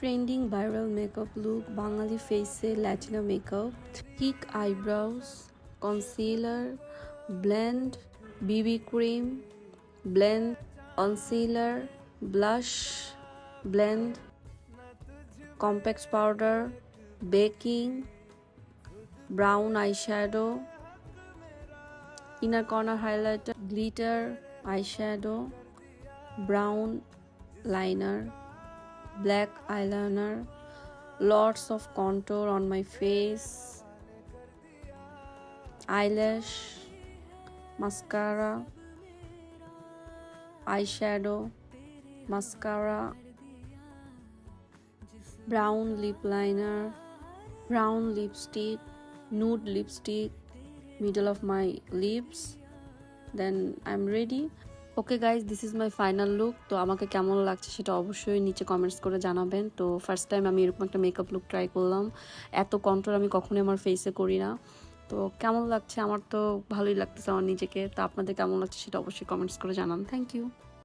Trending viral makeup look, Bangali face Latina makeup, thick eyebrows, concealer, blend, BB cream, blend, concealer, blush, blend, compact powder, baking, brown eyeshadow, inner corner highlighter, glitter eyeshadow, brown liner, black eyeliner, lots of contour on my face, eyelash, mascara, eyeshadow, mascara, brown lip liner, brown lipstick, nude lipstick, middle of my lips. Then I'm ready. Okay guys, this is my final look. তো আমাকে কেমন লাগছে সেটা অবশ্যই নিচে comments করে জানাবেন। তো ফার্স্ট টাইম আমি এরকম একটা মেকআপ লুক ট্রাই করলাম। এত কন্ট্রোল আমি কখনোই আমার ফেসে করি না। তো কেমন লাগছে? আমার তো ভালোই লাগতেছে আমার নিজেকে। তো আপনাদের কেমন লাগছে সেটা অবশ্যই কমেন্টস করে জানান। Thank you.